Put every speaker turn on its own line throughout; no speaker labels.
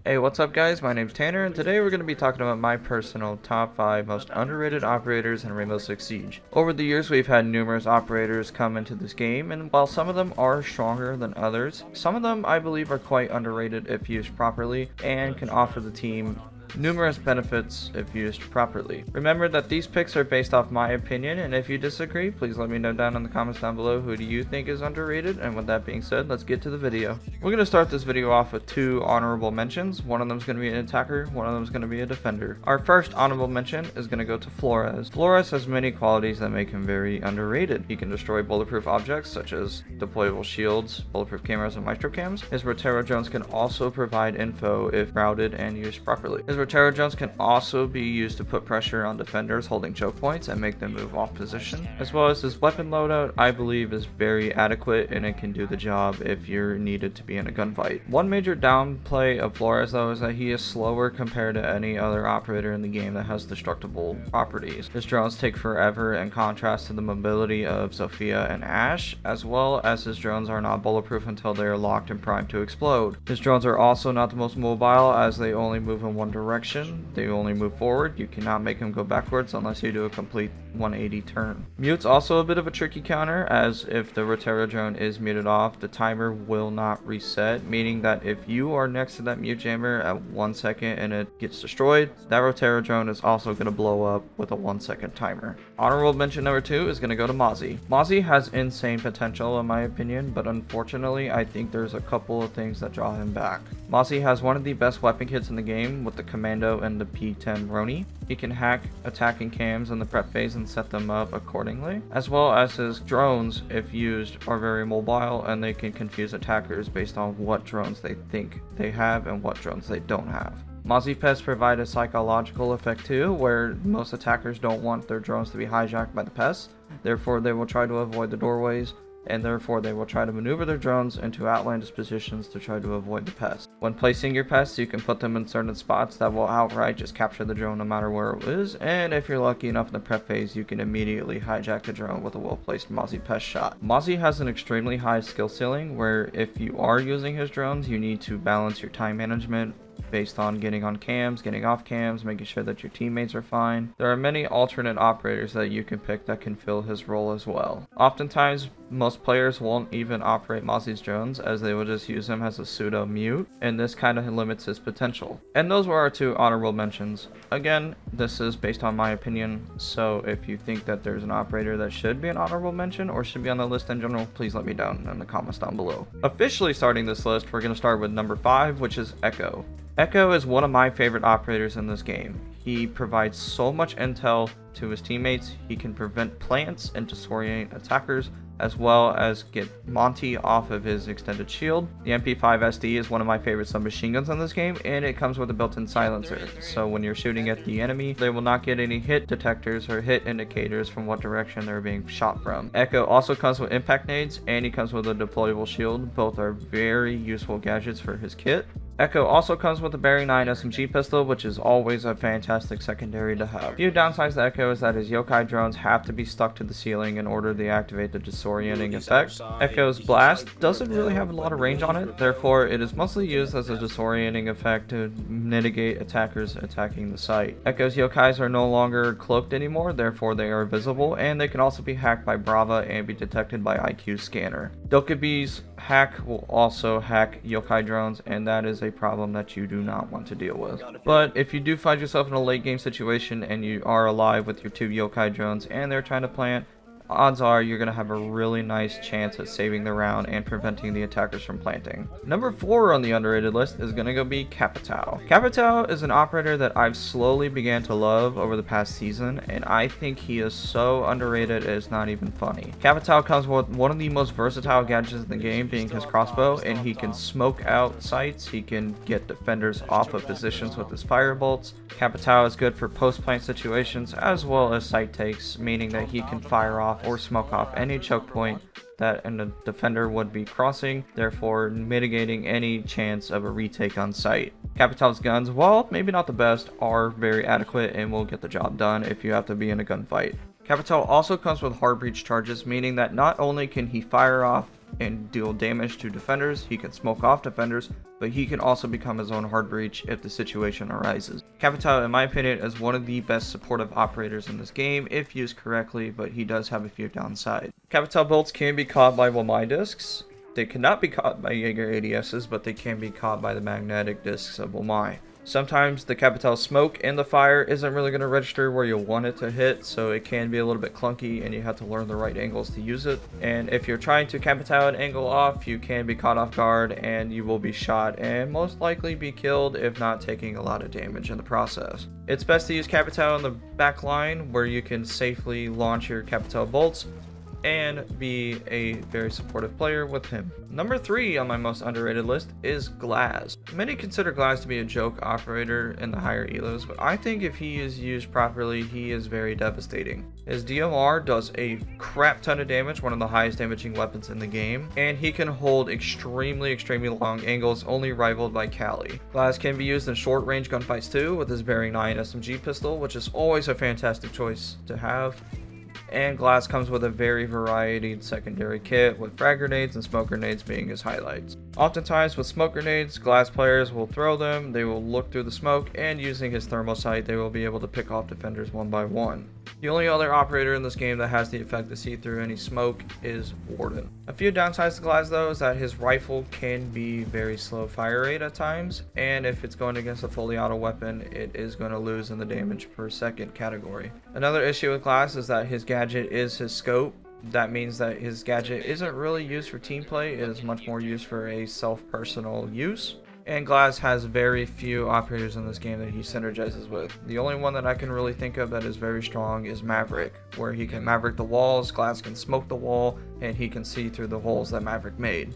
Hey, what's up guys? My name's Tanner, and today we're going to be talking about my personal top 5 most underrated operators in Rainbow Six Siege. Over the years we've had numerous operators come into this game, and while some of them are stronger than others, some of them I believe are quite underrated if used properly and can offer the team numerous benefits if used properly. Remember that these picks are based off my opinion, and if you disagree, please let me know down in the comments down below who do you think is underrated. And with that being said, let's get to the video. We're going to start this video off with 2 honorable mentions. One of them is going to be an attacker, one of them is going to be a defender. Our first honorable mention is going to go to Flores. Flores has many qualities that make him very underrated. He can destroy bulletproof objects such as deployable shields, bulletproof cameras, and maestro cams. His Rotero drones can also provide info if routed and used properly. His Rotero drones can also be used to put pressure on defenders holding choke points and make them move off position, as well as his weapon loadout I believe is very adequate and it can do the job if you're needed to be in a gunfight. One major downplay of Flores though is that he is slower compared to any other operator in the game that has destructible properties. His drones take forever in contrast to the mobility of Sophia and Ash, as well as his drones are not bulletproof until they are locked and primed to explode. His drones are also not the most mobile as they only move in one direction. They only move forward. You cannot make him go backwards unless you do a complete 180 turn. Mute's also a bit of a tricky counter, as if the Rotero drone is muted off, the timer will not reset, meaning that if you are next to that mute jammer at 1 second and it gets destroyed, that Rotero drone is also going to blow up with a 1 second timer. Honorable mention number 2 is going to go to Mozzie. Mozzie has insane potential in my opinion, but unfortunately I think there's a couple of things that draw him back. Mozzie has one of the best weapon kits in the game with the Commando and the P10 Roni. He can hack attacking cams in the prep phase and set them up accordingly, as well as his drones, if used, are very mobile and they can confuse attackers based on what drones they think they have and what drones they don't have. Mozzie pets provide a psychological effect too, where most attackers don't want their drones to be hijacked by the pests, therefore they will try to avoid the doorways, and therefore they will try to maneuver their drones into outlandish positions to try to avoid the pests. When placing your pests, you can put them in certain spots that will outright just capture the drone no matter where it is, and if you're lucky enough in the prep phase, you can immediately hijack the drone with a well-placed Mozzie pest shot. Mozzie has an extremely high skill ceiling, where if you are using his drones, you need to balance your time management based on getting on cams, getting off cams, making sure that your teammates are fine. There are many alternate operators that you can pick that can fill his role as well. Oftentimes, most players won't even operate Mozzie's drones, as they will just use him as a pseudo mute, and this kind of limits his potential. And those were our 2 honorable mentions. Again, this is based on my opinion, so if you think that there's an operator that should be an honorable mention or should be on the list in general, please let me know in the comments down below. Officially starting this list, we're going to start with number 5, which is Ekko. Ekko is one of my favorite operators in this game. He provides so much intel to his teammates. He can prevent plants and disorient attackers, as well as get Monty off of his extended shield. The MP5 SD is one of my favorite submachine guns in this game, and it comes with a built-in silencer. So when you're shooting at the enemy, they will not get any hit detectors or hit indicators from what direction they're being shot from. Ekko also comes with impact nades, and he comes with a deployable shield. Both are very useful gadgets for his kit. Ekko also comes with a Bearing 9 SMG pistol, which is always a fantastic secondary to have. A few downsides to Ekko is that his yokai drones have to be stuck to the ceiling in order to activate the disorienting effect. Ekko's blast doesn't really have a lot of range on it, therefore it is mostly used as a disorienting effect to mitigate attackers attacking the site. Ekko's yokais are no longer cloaked anymore, therefore they are visible, and they can also be hacked by Brava and be detected by IQ scanner. Dokebee's hack will also hack yokai drones, and that is a problem that you do not want to deal with. But if you do find yourself in a late game situation and you are alive with your 2 yokai drones and they're trying to plant, odds are you're going to have a really nice chance at saving the round and preventing the attackers from planting. Number 4 on the underrated list is going to go be Capito. Capito is an operator that I've slowly began to love over the past season, and I think he is so underrated it's not even funny. Capito comes with one of the most versatile gadgets in the game, being his crossbow, and he can smoke out sites, he can get defenders off of positions with his fire bolts. Capito is good for post-plant situations as well as site takes, meaning that he can fire off or smoke off any choke point that a defender would be crossing, therefore mitigating any chance of a retake on site. Capito's guns, while maybe not the best, are very adequate and will get the job done if you have to be in a gunfight. Capito also comes with hard breach charges, meaning that not only can he fire off and deal damage to defenders, he can smoke off defenders, but he can also become his own hard breach if the situation arises. Capito, in my opinion, is one of the best supportive operators in this game if used correctly, but he does have a few downsides. Capito bolts can be caught by Wamai discs. They cannot be caught by Jaeger ADSs, but they can be caught by the magnetic discs of Wamai. Sometimes the Capito smoke and the fire isn't really going to register where you want it to hit, so it can be a little bit clunky and you have to learn the right angles to use it. And if you're trying to Capito an angle off, you can be caught off guard and you will be shot and most likely be killed if not taking a lot of damage in the process. It's best to use Capito on the back line where you can safely launch your Capito bolts and be a very supportive player with him. Number 3 on my most underrated list is Glaz. Many consider Glaz to be a joke operator in the higher elos, but I think if he is used properly, he is very devastating. His DMR does a crap ton of damage, one of the highest damaging weapons in the game, and he can hold extremely long angles, only rivaled by Kali. Glaz can be used in short range gunfights too, with his Bearing 9 SMG pistol, which is always a fantastic choice to have. And Glaz comes with a very varied secondary kit, with frag grenades and smoke grenades being his highlights. Oftentimes with smoke grenades, Glaz players will throw them, they will look through the smoke, and using his thermal sight they will be able to pick off defenders one by one. The only other operator in this game that has the effect to see through any smoke is Warden. A few downsides to Glaz though is that his rifle can be very slow fire rate at times, and if it's going against a fully auto weapon, it is going to lose in the damage per second category. Another issue with Glaz is that his gadget is his scope. That means that his gadget isn't really used for team play, it is much more used for a self-personal use. And Glaz has very few operators in this game that he synergizes with. The only one that I can really think of that is very strong is Maverick, where he can Maverick the walls, Glaz can smoke the wall, and he can see through the holes that Maverick made.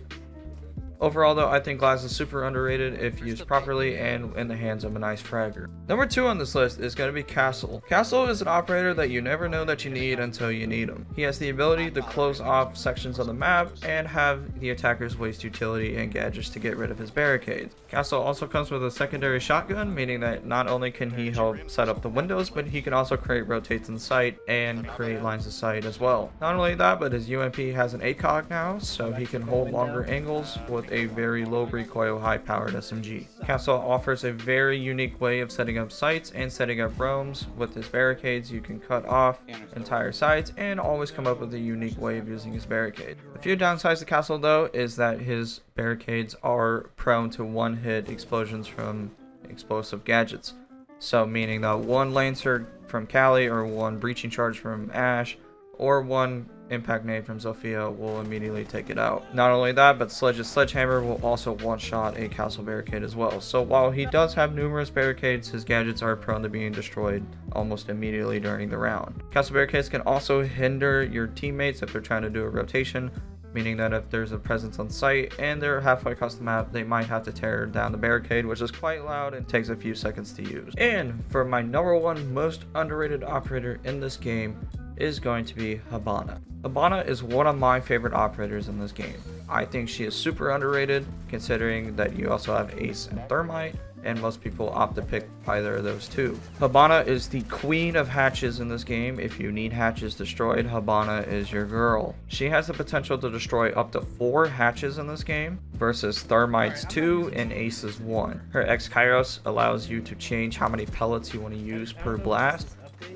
Overall though, I think Glaz is super underrated if used properly and in the hands of a nice fragger. Number 2 on this list is going to be Castle. Castle is an operator that you never know that you need until you need him. He has the ability to close off sections of the map and have the attackers waste utility and gadgets to get rid of his barricades. Castle also comes with a secondary shotgun, meaning that not only can he help set up the windows, but he can also create rotates in sight and create lines of sight as well. Not only that, but his UMP has an ACOG now, so he can hold longer angles with a very low recoil, high powered SMG. Castle offers a very unique way of setting up sites and setting up roams. With his barricades, you can cut off entire sites and always come up with a unique way of using his barricade. A few downsides to Castle though is that his barricades are prone to one-hit explosions from explosive gadgets. So meaning that one Lancer from Kali or one breaching charge from Ash or one impact nade from Zofia will immediately take it out. Not only that, but Sledge's sledgehammer will also one-shot a castle barricade as well. So while he does have numerous barricades, his gadgets are prone to being destroyed almost immediately during the round. Castle barricades can also hinder your teammates if they're trying to do a rotation, meaning that if there's a presence on site and they're halfway across the map, they might have to tear down the barricade, which is quite loud and takes a few seconds to use. And for my number 1 most underrated operator in this game is going to be Hibana. Hibana is one of my favorite operators in this game. I think she is super underrated, considering that you also have Ace and Thermite, and most people opt to pick either of those two. Hibana is the queen of hatches in this game. If you need hatches destroyed, Hibana is your girl. She has the potential to destroy up to 4 hatches in this game versus Thermite's 2 and Ace's 1. Her X Kairos allows you to change how many pellets you want to use per blast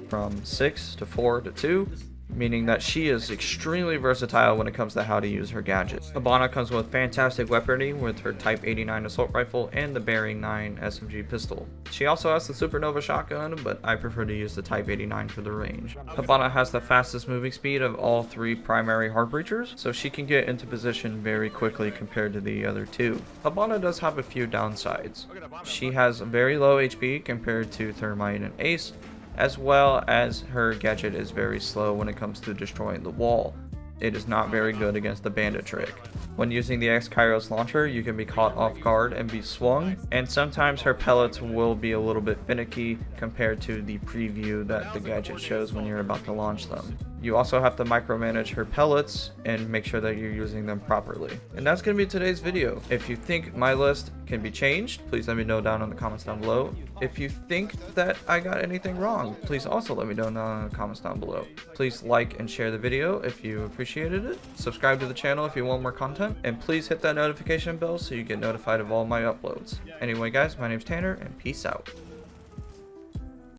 from 6 to 4 to 2, meaning that she is extremely versatile when it comes to how to use her gadgets. Hibana comes with fantastic weaponry with her Type 89 assault rifle and the Bearing 9 SMG pistol. She also has the Supernova shotgun, but I prefer to use the Type 89 for the range. Hibana has the fastest moving speed of all 3 primary heart breachers, so she can get into position very quickly compared to the other 2. Hibana does have a few downsides. She has very low HP compared to Thermite and Ace, as well as her gadget is very slow when it comes to destroying the wall. It is not very good against the bandit trick. When using the X Kairos launcher, you can be caught off guard and be swung, and sometimes her pellets will be a little bit finicky compared to the preview that the gadget shows when you're about to launch them. You also have to micromanage her pellets and make sure that you're using them properly. And that's going to be today's video. If you think my list can be changed, please let me know down in the comments down below. If you think that I got anything wrong, please also let me know down in the comments down below. Please like and share the video if you appreciated it. Subscribe to the channel if you want more content. And please hit that notification bell so you get notified of all my uploads. Anyway guys, my name's Tanner and peace out.